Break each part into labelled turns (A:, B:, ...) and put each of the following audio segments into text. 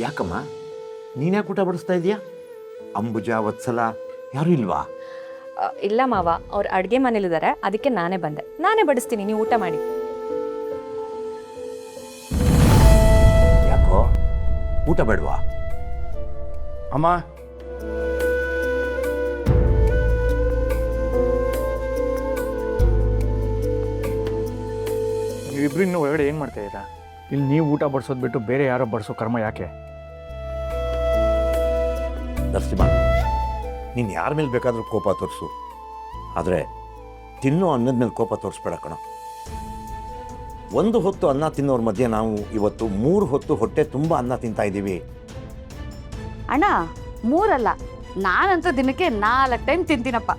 A: ಯಾಕಮ್ಮ ನೀನ್ಯಾಕೆ ಊಟ ಬಡಿಸ್ತಾ ಇದೀಯಾ? ಅಂಬುಜಾ ವತ್ಸಲ ಯಾರೂ ಇಲ್ವಾ?
B: ಇಲ್ಲ ಮಾವ, ಅವ್ರು ಅಡುಗೆ ಮನೇಲಿದ್ದಾರೆ, ಅದಕ್ಕೆ ನಾನೇ ಬಂದೆ. ನಾನೇ ಬಡಿಸ್ತೀನಿ, ನೀವು ಊಟ ಮಾಡಿ.
A: ಯಾಕೋ ಊಟ ಬೇಡವಾ?
C: ಅಮ್ಮ, ನೀವಿಬ್ರು ಇನ್ನು ಒಳಗಡೆ ಏನು ಮಾಡ್ತಾ ಇದ್ದೀರಾ? ಇಲ್ಲಿ ನೀವು ಊಟ ಬಡಿಸೋದು ಬಿಟ್ಟು ಬೇರೆ ಯಾರೋ ಬಡಿಸೋ ಕರ್ಮ ಯಾಕೆ?
A: ನರಸಿಂಹ, ನೀನು ಯಾರ ಮೇಲೆ ಬೇಕಾದರೂ ಕೋಪ ತೋರಿಸು, ಆದರೆ ತಿನ್ನೋ ಅನ್ನದ ಮೇಲೆ ಕೋಪ ತೋರಿಸ್ಬೇಡ ಕಣ. ಒಂದು ಹೊತ್ತು ಅನ್ನ ತಿನ್ನೋರ ಮಧ್ಯೆ ನಾವು ಇವತ್ತು 3 ಹೊತ್ತು ಹೊಟ್ಟೆ ತುಂಬ ಅನ್ನ ತಿಂತಾ ಇದ್ದೀವಿ.
D: ಅಣ್ಣ 3 ಅಲ್ಲ, ನಾನಂತೂ ದಿನಕ್ಕೆ 4 ಟೈಮ್ ತಿಂತೀನಪ್ಪ.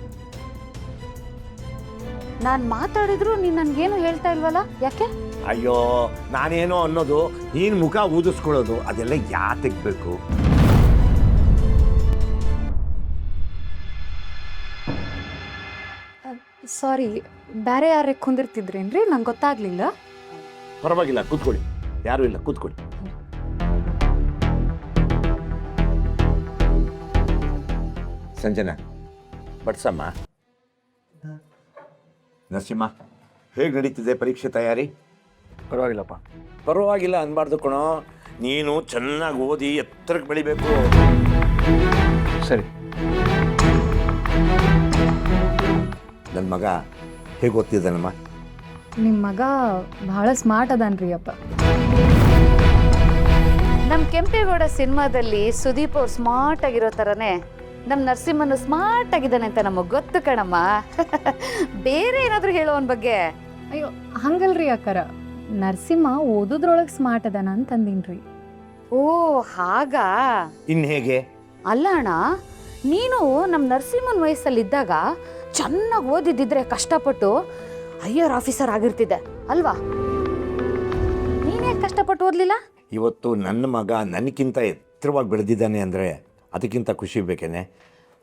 D: ನಾನು ಮಾತಾಡಿದ್ರು ನೀನು ನನಗೇನು ಹೇಳ್ತಾ ಇಲ್ವಲ್ಲ, ಯಾಕೆ?
A: ಅಯ್ಯೋ, ನಾನೇನೋ ಅನ್ನೋದು ನೀನು ಮುಖ ಊದಿಸ್ಕೊಳ್ಳೋದು ಅದೆಲ್ಲ ಯಾತಕ್ಕೆ ಬೇಕು?
B: ಸಾರಿ, ಬೇರೆ ಯಾರೇ ಕುಂದಿರ್ತಿದ್ರೇನ್ರಿ? ನಂಗೆ ಗೊತ್ತಾಗ್ಲಿಲ್ಲ.
A: ಪರವಾಗಿಲ್ಲ, ಕೂತ್ಕೊಳ್ಳಿ. ಯಾರೂ ಇಲ್ಲ, ಕೂತ್ಕೊಳ್ಳಿ. ಸಂಜನಾ, ಬಡ್ಸಮ್ಮ. ನರಸಿಂಹ, ಹೇಗೆ ನಡೀತಿದೆ ಪರೀಕ್ಷೆ ತಯಾರಿ?
C: ಪರವಾಗಿಲ್ಲಪ್ಪ.
A: ಪರವಾಗಿಲ್ಲ ಅನ್ಬಾರ್ದು ಕಣೋ, ನೀನು ಚೆನ್ನಾಗಿ ಓದಿ ಎತ್ತರಕ್ಕೆ ಬೆಳಿಬೇಕು.
C: ಸರಿ.
A: ನನ್ನ ಮಗ ಹೇಗೆ ಓದ್ತಿದ್ದಾನಮ್ಮ?
B: ನಿಮ್ಮ ಮಗ ಭಾಳ ಸ್ಮಾರ್ಟ್ ಅದಾನ್ರಿ ಅಪ್ಪ.
D: ನಮ್ಮ ಕೆಂಪೇಗೌಡ ಸಿನಿಮಾದಲ್ಲಿ ಸುದೀಪ್ ಅವ್ರು ಸ್ಮಾರ್ಟ್ ಆಗಿರೋ ಥರನೇ ನಮ್ಮ ನರಸಿಂಹನು ಸ್ಮಾರ್ಟ್ ಆಗಿದ್ದಾನೆ ಅಂತ ನಮಗೆ ಗೊತ್ತು ಕಣಮ್ಮ. ಬೇರೆ ಏನಾದರೂ ಹೇಳೋ ಅವನ ಬಗ್ಗೆ?
B: ಅಯ್ಯೋ, ಹಂಗಲ್ರಿ ಅಕ್ಕಾರ, ನರಸಿಂಹ ಓದೋದ್ರೊಳಗೆ ಸ್ಮಾರ್ಟ್ ಅದಾನ ಅಂತಂದಿನ್ರಿ.
D: ಓ ಹಾಗಾ?
A: ಇನ್ನು ಹೇಗೆ?
D: ಅಲ್ಲ ಅಣ್ಣ, ನೀನು ನಮ್ಮ ನರಸಿಂಹನ ವಯಸ್ಸಲ್ಲಿದ್ದಾಗ ಚೆನ್ನಾಗಿ ಓದಿದ್ದಿದ್ರೆ ಕಷ್ಟಪಟ್ಟು ಐಆರ್ ಆಫೀಸರ್ ಆಗಿರ್ತಿದ್ದೆ ಅಲ್ವಾ? ನೀನೇ ಕಷ್ಟಪಟ್ಟು ಓದಲಿಲ್ಲ?
A: ಇವತ್ತು ನನ್ನ ಮಗ ನನಗಿಂತ ಎತ್ತರವಾಗಿ ಬೆಳೆದಿದ್ದಾನೆ ಅಂದರೆ ಅದಕ್ಕಿಂತ ಖುಷಿ ಬೇಕೇನೆ.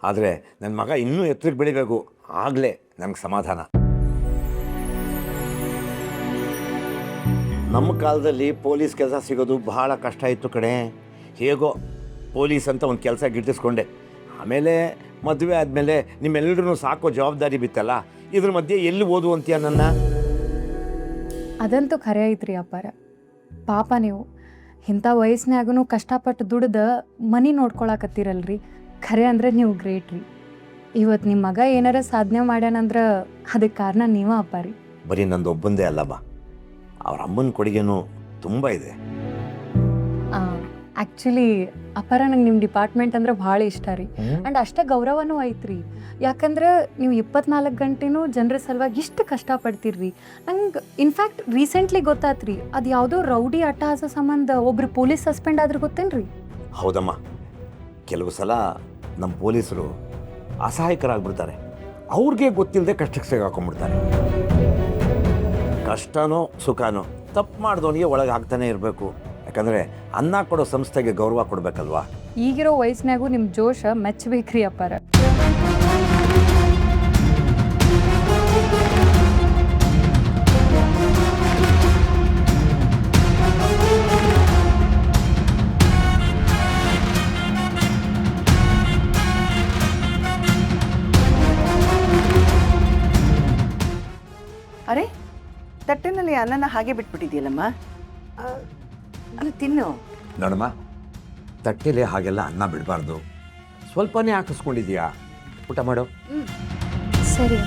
A: ಆದರೆ ನನ್ನ ಮಗ ಇನ್ನೂ ಎತ್ತರಕ್ಕೆ ಬೆಳಿಬೇಕು, ಆಗಲೇ ನನಗೆ ಸಮಾಧಾನ. ನಮ್ಮ ಕಾಲದಲ್ಲಿ ಪೊಲೀಸ್ ಕೆಲಸ ಸಿಗೋದು ಬಹಳ ಕಷ್ಟ ಇತ್ತು ಕಣೆ. ಹೇಗೋ ಪೊಲೀಸ್ ಅಂತ ಒಂದು ಕೆಲಸ ಗಿಟ್ಟಿಸ್ಕೊಂಡೆ. ಆಮೇಲೆ ಮದುವೆ ಆದಮೇಲೆ ನಿಮ್ಮೆಲ್ಲರೂ ಸಾಕೋ ಜವಾಬ್ದಾರಿ ಬಿತ್ತಲ್ಲ, ಇದ್ರ ಮಧ್ಯೆ ಎಲ್ಲಿ ಓದು ಅಂತೀಯ ನನ್ನ?
B: ಅದಂತೂ ಖರೆ ಐತ್ರಿ ಅಪ್ಪಾರ. ಪಾಪ ನೀವು ಇಂಥ ವಯಸ್ಸಿನಾಗೂ ಕಷ್ಟಪಟ್ಟು ದುಡ್ದು ಮನಿ ನೋಡ್ಕೊಳಕತ್ತೀರಲ್ರಿ. ಖರೆ ಅಂದರೆ ನೀವು ಗ್ರೇಟ್ ರೀ. ಇವತ್ತು ನಿಮ್ಮ ಮಗ ಏನಾರ ಸಾಧನೆ ಮಾಡ್ಯಾನಂದ್ರೆ ಅದಕ್ಕೆ ಕಾರಣ ನೀವೇ ಅಪ್ಪಾರಿ.
A: ಬರೀ ನಂದು ಒಬ್ಬಂದೇ ಅಲ್ಲಮ್ಮ, ಅವ್ರ ಅಮ್ಮನ ಕೊಡುಗೆನೂ ತುಂಬ ಇದೆ.
B: ಆ್ಯಕ್ಚುಲಿ ಅಪ್ಪಾರ ನಂಗೆ ನಿಮ್ಮ ಡಿಪಾರ್ಟ್ಮೆಂಟ್ ಅಂದ್ರೆ ಭಾಳ ಇಷ್ಟ ರೀ. ಆ್ಯಂಡ್ ಅಷ್ಟೇ ಗೌರವನೂ ಐತ್ರಿ. ಯಾಕಂದ್ರೆ ನೀವು 24 ಗಂಟೆನೂ ಜನರ ಸಲುವಾಗಿ ಇಷ್ಟು ಕಷ್ಟಪಡ್ತೀರಿ. ನಂಗೆ ಇನ್ಫ್ಯಾಕ್ಟ್ ರೀಸೆಂಟ್ಲಿ ಗೊತ್ತಾತ್ರಿ, ಅದು ಯಾವುದೋ ರೌಡಿ ಅಟ್ಟಹಾಸ ಸಂಬಂಧ ಒಬ್ರು ಪೊಲೀಸ್ ಸಸ್ಪೆಂಡ್ ಆದ್ರೆ ಗೊತ್ತೇನ್ರಿ?
A: ಹೌದಮ್ಮ, ಕೆಲವು ಸಲ ನಮ್ಮ ಪೊಲೀಸರು ಅಸಹಾಯಕರಾಗ್ಬಿಡ್ತಾರೆ. ಅವ್ರಿಗೆ ಗೊತ್ತಿಲ್ಲದೆ ಕಷ್ಟಕ್ಕೆ ಸಿಗಾಕೊಂಡ್ಬಿಡ್ತಾರೆ. ಕಷ್ಟನೋ ಸುಖನೋ ತಪ್ಪು ಮಾಡಿದವನಿಗೆ ಒಳಗೆ ಆಗ್ತಾನೆ ಇರಬೇಕು. ಯಾಕಂದರೆ ಅನ್ನ ಕೊಡೋ ಸಂಸ್ಥೆಗೆ ಗೌರವ ಕೊಡಬೇಕಲ್ವಾ?
B: ಈಗಿರೋ ವಯಸ್ಸಿನಾಗೂ ನಿಮ್ಮ ಜೋಶ ಮೆಚ್ಚಬೇಕ್ರಿ ಅಪ್ಪಾರ.
E: ಅರೆ, ತಟ್ಟೆನಲ್ಲಿ ಅನ್ನನ ಹಾಗೆ ಬಿಟ್ಬಿಟ್ಟಿದೆಯಲ್ಲಮ್ಮ. ಅದು ತಿನ್ನು.
A: ನೋಡಮ್ಮ, ತಟ್ಟೆಲೆ ಹಾಗೆಲ್ಲ ಅನ್ನ ಬಿಡಬಾರ್ದು. ಸ್ವಲ್ಪನೇ ಹಾಕಿಸ್ಕೊಂಡಿದ್ಯಾ, ಊಟ ಮಾಡು.
B: ಸರಿ.